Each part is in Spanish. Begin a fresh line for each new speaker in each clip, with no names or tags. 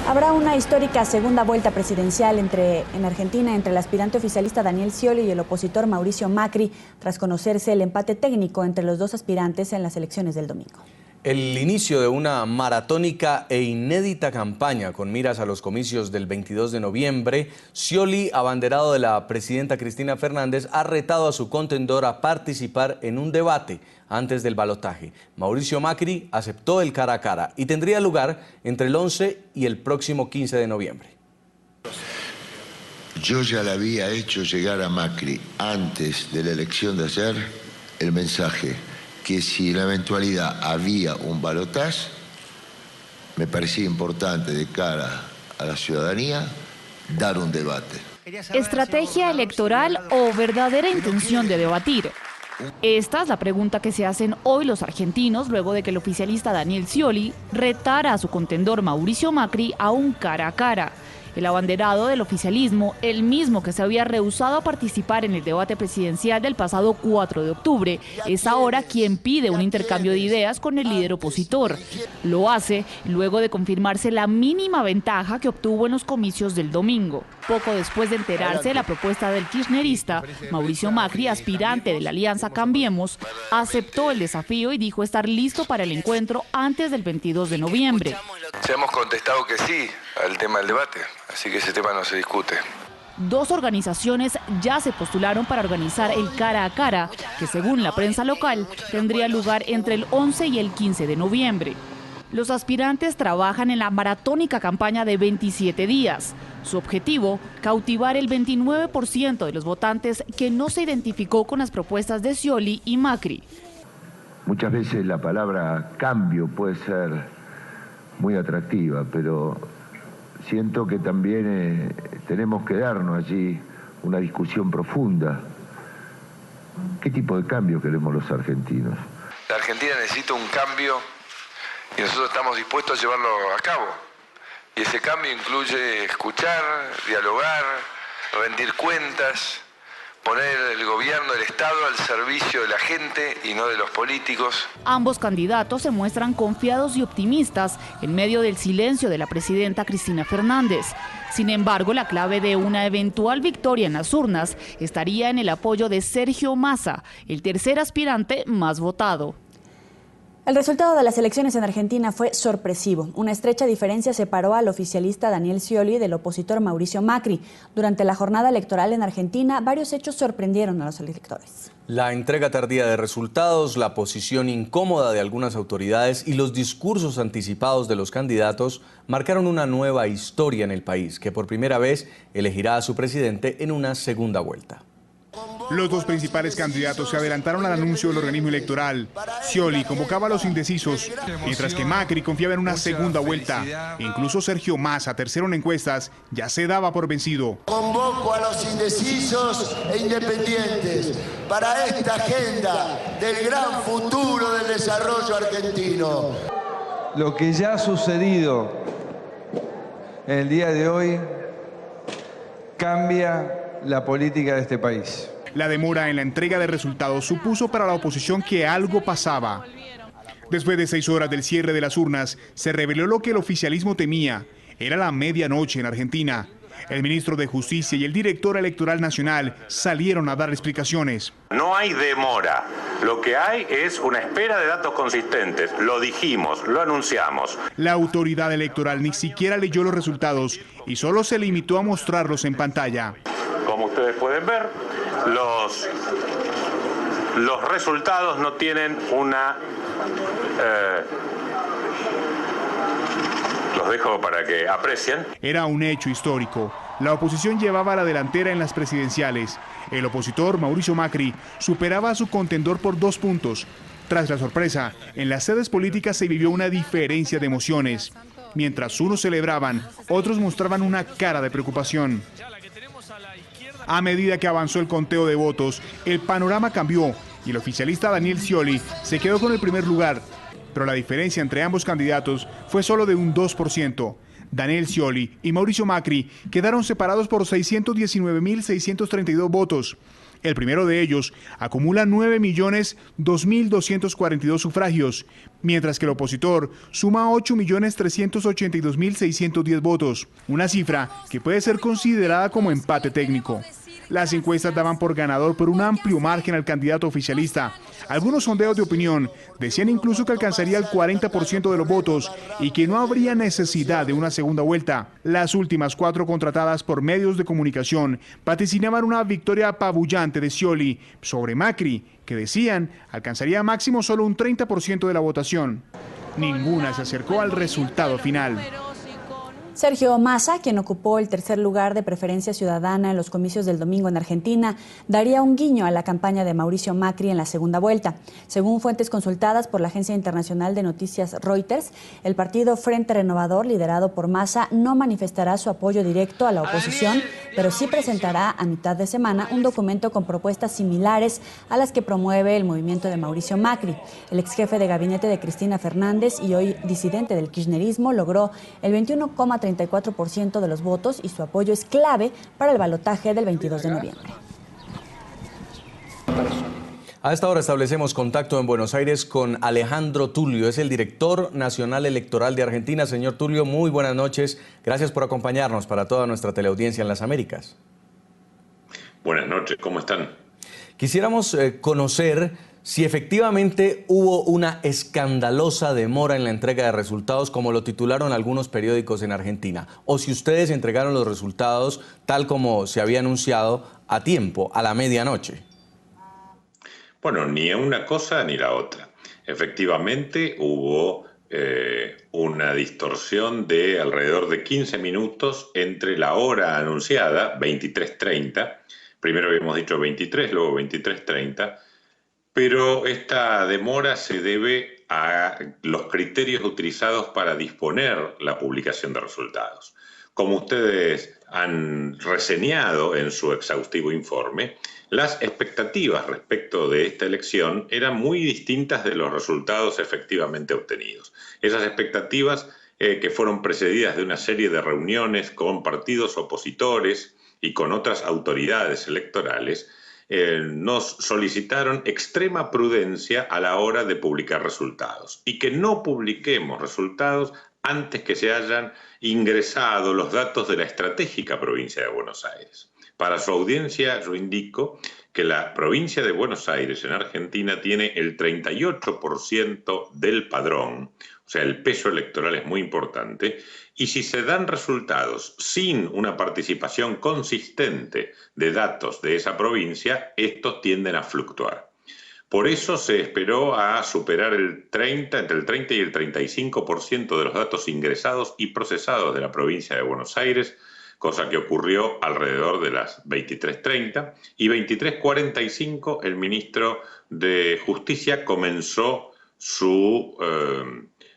Habrá una histórica segunda vuelta presidencial en Argentina entre el aspirante oficialista Daniel Scioli y el opositor Mauricio Macri, tras conocerse el empate técnico entre los dos aspirantes en las elecciones del domingo.
El inicio de una maratónica e inédita campaña con miras a los comicios del 22 de noviembre, Scioli, abanderado de la presidenta Cristina Fernández, ha retado a su contendor a participar en un debate antes del balotaje. Mauricio Macri aceptó el cara a cara y tendría lugar entre el 11 y el próximo 15 de noviembre.
Yo ya le había hecho llegar a Macri antes de la elección de ayer el mensaje que si en la eventualidad había un balotaje, me parecía importante de cara a la ciudadanía dar un debate.
¿Estrategia electoral o verdadera intención de debatir? Esta es la pregunta que se hacen hoy los argentinos luego de que el oficialista Daniel Scioli retara a su contendor Mauricio Macri a un cara a cara. El abanderado del oficialismo, el mismo que se había rehusado a participar en el debate presidencial del pasado 4 de octubre, es ahora quien pide un intercambio de ideas con el líder opositor. Lo hace luego de confirmarse la mínima ventaja que obtuvo en los comicios del domingo. Poco después de enterarse de la propuesta del kirchnerista, Mauricio Macri, aspirante de la alianza Cambiemos, aceptó el desafío y dijo estar listo para el encuentro antes del 22 de noviembre.
Se hemos contestado que sí al tema del debate, así que ese tema no se discute.
Dos organizaciones ya se postularon para organizar el cara a cara, que según la prensa local tendría lugar entre el 11 y el 15 de noviembre. Los aspirantes trabajan en la maratónica campaña de 27 días. Su objetivo, cautivar el 29% de los votantes que no se identificó con las propuestas de Scioli y Macri.
Muchas veces la palabra cambio puede ser muy atractiva, pero siento que también tenemos que darnos allí una discusión profunda. ¿Qué tipo de cambio queremos los argentinos?
La Argentina necesita un cambio y nosotros estamos dispuestos a llevarlo a cabo. Y ese cambio incluye escuchar, dialogar, rendir cuentas, poner el gobierno, el Estado al servicio de la gente y no de los políticos.
Ambos candidatos se muestran confiados y optimistas en medio del silencio de la presidenta Cristina Fernández. Sin embargo, la clave de una eventual victoria en las urnas estaría en el apoyo de Sergio Massa, el tercer aspirante más votado.
El resultado de las elecciones en Argentina fue sorpresivo. Una estrecha diferencia separó al oficialista Daniel Scioli del opositor Mauricio Macri. Durante la jornada electoral en Argentina, varios hechos sorprendieron a los electores.
La entrega tardía de resultados, la posición incómoda de algunas autoridades y los discursos anticipados de los candidatos marcaron una nueva historia en el país, que por primera vez elegirá a su presidente en una segunda vuelta.
Los dos principales candidatos se adelantaron al anuncio del organismo electoral. Scioli convocaba a los indecisos, mientras que Macri confiaba en una segunda vuelta. Incluso Sergio Massa, tercero en encuestas, ya se daba por vencido.
Convoco a los indecisos e independientes para esta agenda del gran futuro del desarrollo argentino.
Lo que ya ha sucedido en el día de hoy cambia la política de este país.
La demora en la entrega de resultados supuso para la oposición que algo pasaba. Después de 6 horas del cierre de las urnas, se reveló lo que el oficialismo temía. Era la medianoche en Argentina. El ministro de Justicia y el director electoral nacional salieron a dar explicaciones.
No hay demora. Lo que hay es una espera de datos consistentes. Lo dijimos, lo anunciamos.
La autoridad electoral ni siquiera leyó los resultados y solo se limitó a mostrarlos en pantalla.
Como ustedes pueden ver, los resultados no tienen una... los dejo para que aprecien.
Era un hecho histórico. La oposición llevaba la delantera en las presidenciales. El opositor, Mauricio Macri, superaba a su contendor por 2 puntos. Tras la sorpresa, en las sedes políticas se vivió una diferencia de emociones. Mientras unos celebraban, otros mostraban una cara de preocupación. A medida que avanzó el conteo de votos, el panorama cambió y el oficialista Daniel Scioli se quedó con el primer lugar. Pero la diferencia entre ambos candidatos fue solo de un 2%. Daniel Scioli y Mauricio Macri quedaron separados por 619.632 votos. El primero de ellos acumula 9.002.242 sufragios, mientras que el opositor suma 8.382.610 votos, una cifra que puede ser considerada como empate técnico. Las encuestas daban por ganador por un amplio margen al candidato oficialista. Algunos sondeos de opinión decían incluso que alcanzaría el 40% de los votos y que no habría necesidad de una segunda vuelta. Las últimas 4 contratadas por medios de comunicación vaticinaban una victoria apabullante de Scioli sobre Macri, que decían alcanzaría máximo solo un 30% de la votación. Ninguna se acercó al resultado final.
Sergio Massa, quien ocupó el tercer lugar de preferencia ciudadana en los comicios del domingo en Argentina, daría un guiño a la campaña de Mauricio Macri en la segunda vuelta. Según fuentes consultadas por la agencia internacional de noticias Reuters, el partido Frente Renovador, liderado por Massa, no manifestará su apoyo directo a la oposición, pero sí presentará a mitad de semana un documento con propuestas similares a las que promueve el movimiento de Mauricio Macri. El ex jefe de gabinete de Cristina Fernández y hoy disidente del kirchnerismo logró el 21,34% de los votos y su apoyo es clave para el balotaje del 22 de noviembre.
A esta hora establecemos contacto en Buenos Aires con Alejandro Tulio, es el director nacional electoral de Argentina. Señor Tulio, muy buenas noches. Gracias por acompañarnos para toda nuestra teleaudiencia en las Américas.
Buenas noches, ¿cómo están?
Quisiéramos conocer si efectivamente hubo una escandalosa demora en la entrega de resultados, como lo titularon algunos periódicos en Argentina, o si ustedes entregaron los resultados tal como se había anunciado a tiempo, a la medianoche.
Bueno, ni una cosa ni la otra. Efectivamente hubo una distorsión de alrededor de 15 minutos entre la hora anunciada, 23:30, primero habíamos dicho 23, luego 23:30, pero esta demora se debe a los criterios utilizados para disponer la publicación de resultados. Como ustedes han reseñado en su exhaustivo informe, las expectativas respecto de esta elección eran muy distintas de los resultados efectivamente obtenidos. Esas expectativas que fueron precedidas de una serie de reuniones con partidos opositores y con otras autoridades electorales, nos solicitaron extrema prudencia a la hora de publicar resultados y que no publiquemos resultados antes que se hayan ingresado los datos de la estratégica provincia de Buenos Aires. Para su audiencia yo indico que la provincia de Buenos Aires en Argentina tiene el 38% del padrón, o sea, el peso electoral es muy importante, y si se dan resultados sin una participación consistente de datos de esa provincia, estos tienden a fluctuar. Por eso se esperó a superar entre el 30 y el 35% de los datos ingresados y procesados de la provincia de Buenos Aires, cosa que ocurrió alrededor de las 23:30, y 23:45 el ministro de Justicia comenzó su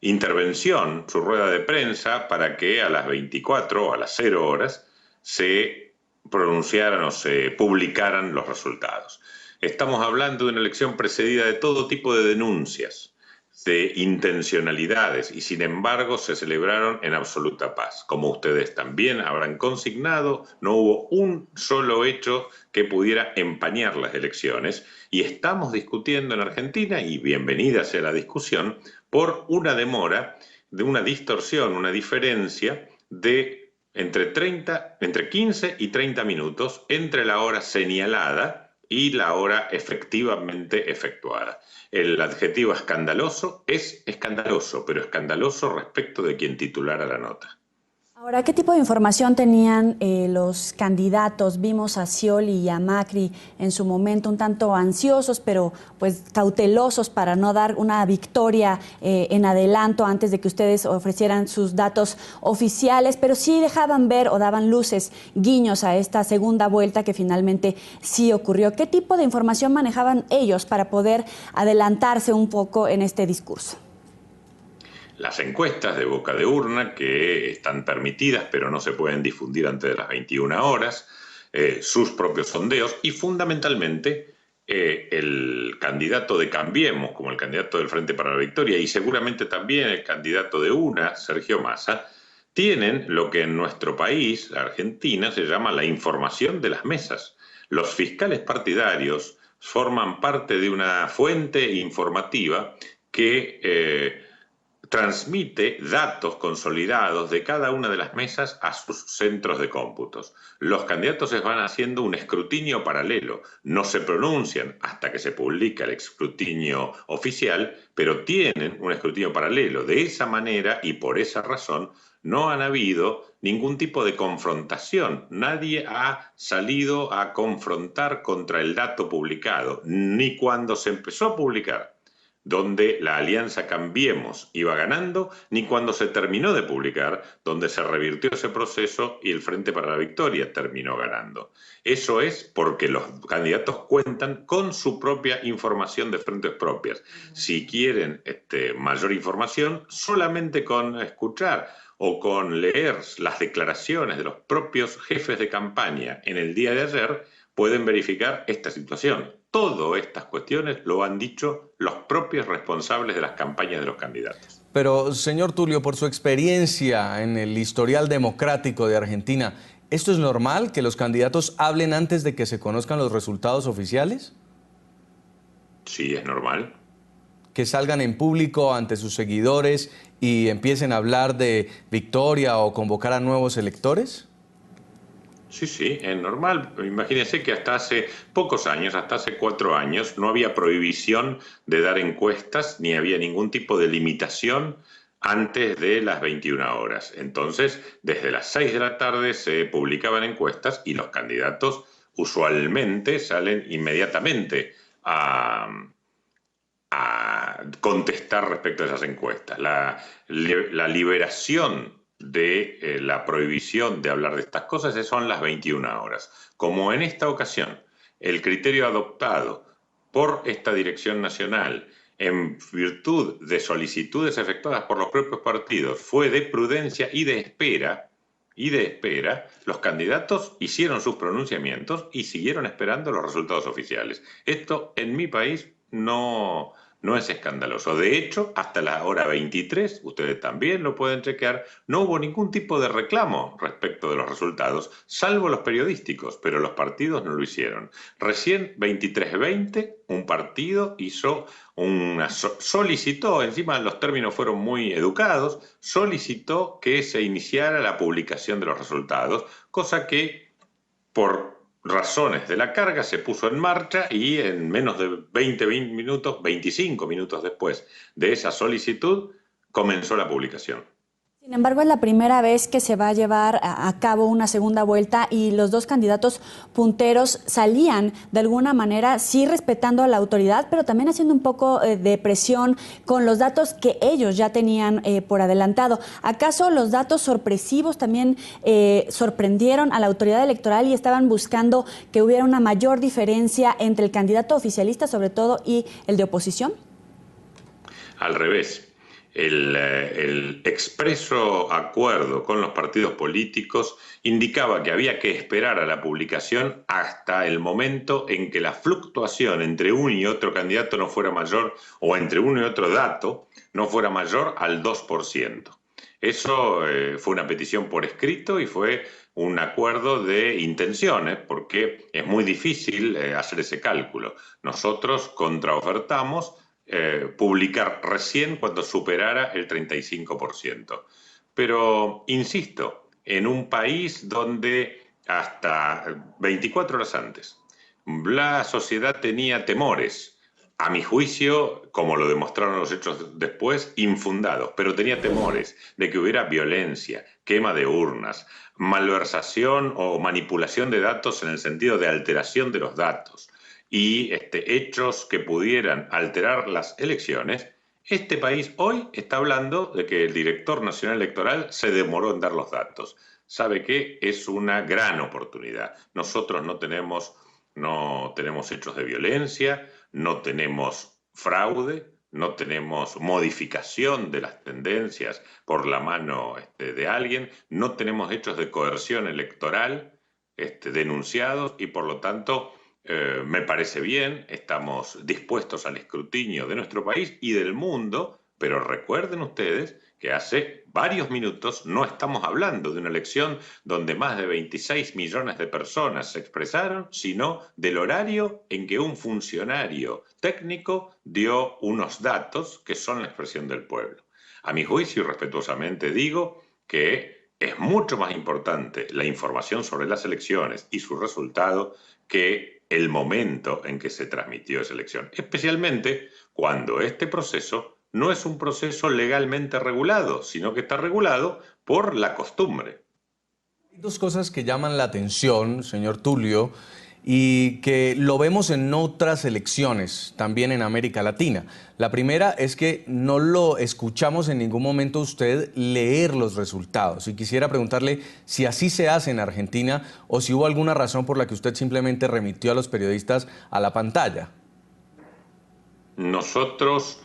intervención, su rueda de prensa, para que a las 24 o a las 0 horas se pronunciaran o se publicaran los resultados. Estamos hablando de una elección precedida de todo tipo de denuncias, de intencionalidades, y sin embargo se celebraron en absoluta paz. Como ustedes también habrán consignado, no hubo un solo hecho que pudiera empañar las elecciones, y estamos discutiendo en Argentina, y bienvenida sea la discusión, por una demora, de una distorsión, una diferencia de entre 15 y 30 minutos entre la hora señalada y la hora efectivamente efectuada. El adjetivo escandaloso es escandaloso, pero escandaloso respecto de quien titulara la nota.
Ahora, ¿qué tipo de información tenían los candidatos? Vimos a Scioli y a Macri en su momento un tanto ansiosos, pero pues cautelosos para no dar una victoria en adelanto antes de que ustedes ofrecieran sus datos oficiales, pero sí dejaban ver o daban luces, guiños a esta segunda vuelta que finalmente sí ocurrió. ¿Qué tipo de información manejaban ellos para poder adelantarse un poco en este discurso?
Las encuestas de boca de urna, que están permitidas pero no se pueden difundir antes de las 21 horas, sus propios sondeos y fundamentalmente el candidato de Cambiemos, como el candidato del Frente para la Victoria, y seguramente también el candidato de UNA, Sergio Massa, tienen lo que en nuestro país, la Argentina, se llama la información de las mesas. Los fiscales partidarios forman parte de una fuente informativa que transmite datos consolidados de cada una de las mesas a sus centros de cómputos. Los candidatos se van haciendo un escrutinio paralelo, no se pronuncian hasta que se publica el escrutinio oficial, pero tienen un escrutinio paralelo. De esa manera y por esa razón no han habido ningún tipo de confrontación. Nadie ha salido a confrontar contra el dato publicado, ni cuando se empezó a publicar, donde la alianza Cambiemos iba ganando, ni cuando se terminó de publicar, donde se revirtió ese proceso y el Frente para la Victoria terminó ganando. Eso es porque los candidatos cuentan con su propia información de frentes propias. Si quieren mayor información, solamente con escuchar o con leer las declaraciones de los propios jefes de campaña en el día de ayer, pueden verificar esta situación. Todas estas cuestiones lo han dicho los propios responsables de las campañas de los candidatos.
Pero, señor Tulio, por su experiencia en el historial democrático de Argentina, ¿esto es normal, que los candidatos hablen antes de que se conozcan los resultados oficiales?
Sí, es normal.
Que salgan en público ante sus seguidores y empiecen a hablar de victoria o convocar a nuevos electores.
Sí, sí, es normal. Imagínense que hasta hace pocos años, hasta hace 4 años, no había prohibición de dar encuestas ni había ningún tipo de limitación antes de las 21 horas. Entonces, desde las 6 de la tarde se publicaban encuestas y los candidatos usualmente salen inmediatamente a contestar respecto a esas encuestas. La liberación de la prohibición de hablar de estas cosas son las 21 horas. Como en esta ocasión, el criterio adoptado por esta dirección nacional en virtud de solicitudes efectuadas por los propios partidos fue de prudencia y de espera, los candidatos hicieron sus pronunciamientos y siguieron esperando los resultados oficiales. Esto en mi país no es escandaloso. De hecho, hasta la hora 23, ustedes también lo pueden chequear, no hubo ningún tipo de reclamo respecto de los resultados, salvo los periodísticos, pero los partidos no lo hicieron. Recién 23:20, un partido solicitó, encima los términos fueron muy educados, solicitó que se iniciara la publicación de los resultados, cosa que por razones de la carga se puso en marcha y en menos de 25 minutos después de esa solicitud comenzó la publicación.
Sin embargo, es la primera vez que se va a llevar a cabo una segunda vuelta y los dos candidatos punteros salían de alguna manera, sí respetando a la autoridad, pero también haciendo un poco de presión con los datos que ellos ya tenían por adelantado. ¿Acaso los datos sorpresivos también sorprendieron a la autoridad electoral y estaban buscando que hubiera una mayor diferencia entre el candidato oficialista, sobre todo, y el de oposición?
Al revés. El expreso acuerdo con los partidos políticos indicaba que había que esperar a la publicación hasta el momento en que la fluctuación entre uno y otro candidato no fuera mayor, o entre uno y otro dato no fuera mayor al 2%. Eso fue una petición por escrito y fue un acuerdo de intenciones, porque es muy difícil hacer ese cálculo. Nosotros contraofertamos publicar recién cuando superara el 35%. Pero, insisto, en un país donde hasta 24 horas antes la sociedad tenía temores, a mi juicio, como lo demostraron los hechos después, infundados, pero tenía temores de que hubiera violencia, quema de urnas, malversación o manipulación de datos en el sentido de alteración de los datos, y hechos que pudieran alterar las elecciones. Este país hoy está hablando de que el director nacional electoral se demoró en dar los datos. Sabe que es una gran oportunidad. Nosotros no tenemos hechos de violencia, no tenemos fraude, no tenemos modificación de las tendencias por la mano de alguien, no tenemos hechos de coerción electoral denunciados y por lo tanto me parece bien, estamos dispuestos al escrutinio de nuestro país y del mundo, pero recuerden ustedes que hace varios minutos no estamos hablando de una elección donde más de 26 millones de personas se expresaron, sino del horario en que un funcionario técnico dio unos datos que son la expresión del pueblo. A mi juicio, y respetuosamente digo, que es mucho más importante la información sobre las elecciones y su resultado que el momento en que se transmitió esa elección, especialmente cuando este proceso no es un proceso legalmente regulado, sino que está regulado por la costumbre.
Hay dos cosas que llaman la atención, señor Tulio, y que lo vemos en otras elecciones, también en América Latina. La primera es que no lo escuchamos en ningún momento usted leer los resultados. Y quisiera preguntarle si así se hace en Argentina o si hubo alguna razón por la que usted simplemente remitió a los periodistas a la pantalla.
Nosotros,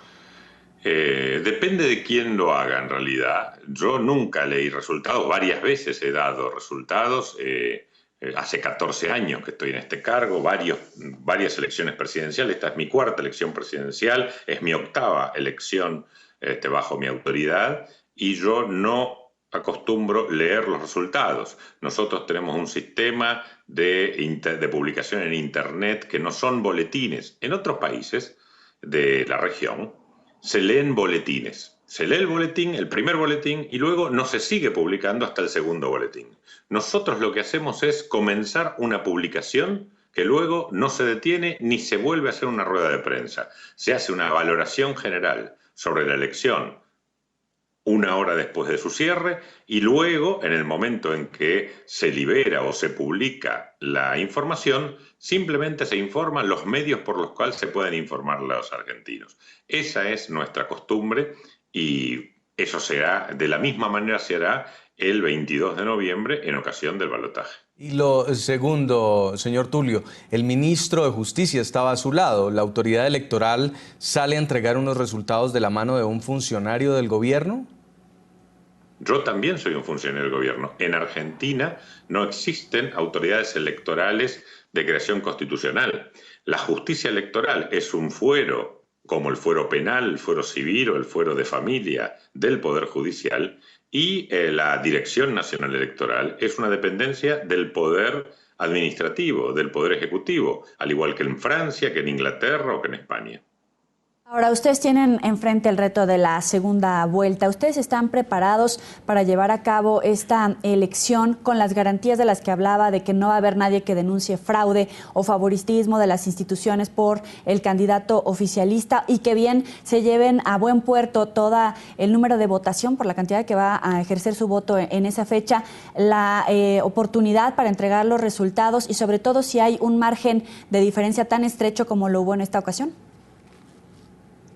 depende de quién lo haga en realidad. Yo nunca leí resultados, varias veces he dado resultados. Hace 14 años que estoy en este cargo, varias elecciones presidenciales. Esta es mi cuarta elección presidencial, es mi octava elección bajo mi autoridad, y yo no acostumbro leer los resultados. Nosotros tenemos un sistema de publicación en Internet que no son boletines. En otros países de la región se leen boletines. Se lee el boletín, el primer boletín, y luego no se sigue publicando hasta el segundo boletín. Nosotros lo que hacemos es comenzar una publicación que luego no se detiene ni se vuelve a hacer una rueda de prensa. Se hace una valoración general sobre la elección una hora después de su cierre, y luego, en el momento en que se libera o se publica la información, simplemente se informan los medios por los cuales se pueden informar los argentinos. Esa es nuestra costumbre, y eso será, de la misma manera se hará el 22 de noviembre en ocasión del balotaje.
Y lo segundo, señor Tulio, el ministro de Justicia estaba a su lado. ¿La autoridad electoral sale a entregar unos resultados de la mano de un funcionario del gobierno?
Yo también soy un funcionario del gobierno. En Argentina no existen autoridades electorales de creación constitucional. La justicia electoral es un fuero, como el fuero penal, el fuero civil o el fuero de familia del Poder Judicial, y la Dirección Nacional Electoral es una dependencia del Poder Administrativo, del Poder Ejecutivo, al igual que en Francia, que en Inglaterra o que en España.
Ahora, ustedes tienen enfrente el reto de la segunda vuelta. ¿Ustedes están preparados para llevar a cabo esta elección con las garantías de las que hablaba, de que no va a haber nadie que denuncie fraude o favoritismo de las instituciones por el candidato oficialista, y que bien se lleven a buen puerto todo el número de votación por la cantidad que va a ejercer su voto en esa fecha, la oportunidad para entregar los resultados y sobre todo si hay un margen de diferencia tan estrecho como lo hubo en esta ocasión?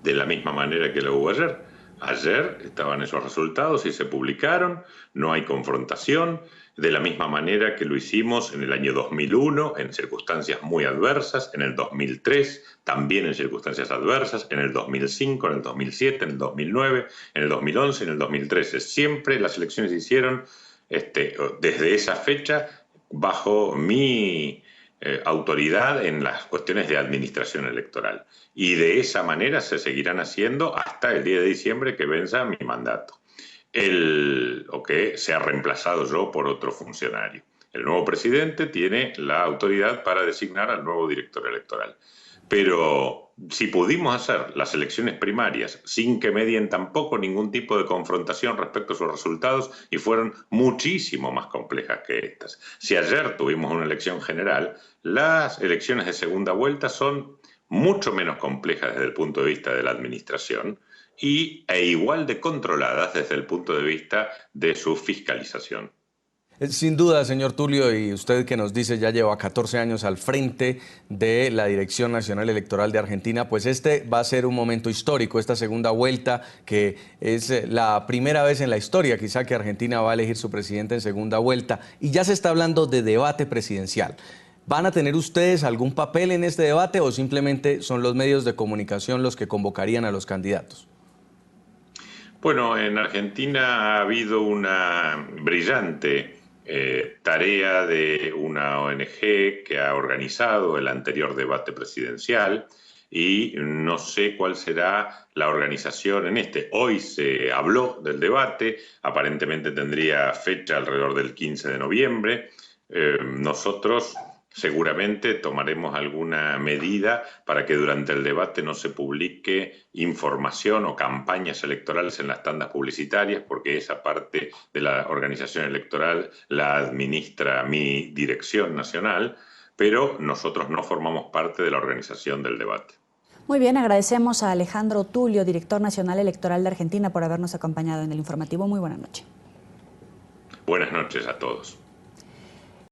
De la misma manera que lo hubo ayer. Ayer estaban esos resultados y se publicaron, no hay confrontación, de la misma manera que lo hicimos en el año 2001, en circunstancias muy adversas, en el 2003, también en circunstancias adversas, en el 2005, en el 2007, en el 2009, en el 2011, en el 2013. Siempre las elecciones se hicieron desde esa fecha bajo mi autoridad en las cuestiones de administración electoral. Y de esa manera se seguirán haciendo hasta el 10 de diciembre que venza mi mandato. O que sea reemplazado yo por otro funcionario. El nuevo presidente tiene la autoridad para designar al nuevo director electoral. Pero si pudimos hacer las elecciones primarias sin que medien tampoco ningún tipo de confrontación respecto a sus resultados, y fueron muchísimo más complejas que estas. Si ayer tuvimos una elección general, las elecciones de segunda vuelta son mucho menos complejas desde el punto de vista de la administración e igual de controladas desde el punto de vista de su fiscalización.
Sin duda, señor Tulio, y usted que nos dice ya lleva 14 años al frente de la Dirección Nacional Electoral de Argentina, pues este va a ser un momento histórico, esta segunda vuelta, que es la primera vez en la historia quizá que Argentina va a elegir su presidente en segunda vuelta, y ya se está hablando de debate presidencial. ¿Van a tener ustedes algún papel en este debate o simplemente son los medios de comunicación los que convocarían a los candidatos?
Bueno, en Argentina ha habido una brillante tarea de una ONG que ha organizado el anterior debate presidencial, y no sé cuál será la organización en este. Hoy se habló del debate, aparentemente tendría fecha alrededor del 15 de noviembre. Nosotros seguramente tomaremos alguna medida para que durante el debate no se publique información o campañas electorales en las tandas publicitarias, porque esa parte de la organización electoral la administra mi dirección nacional, pero nosotros no formamos parte de la organización del debate.
Muy bien, agradecemos a Alejandro Tulio, director nacional electoral de Argentina, por habernos acompañado en el informativo. Muy buena noche.
Buenas noches a todos.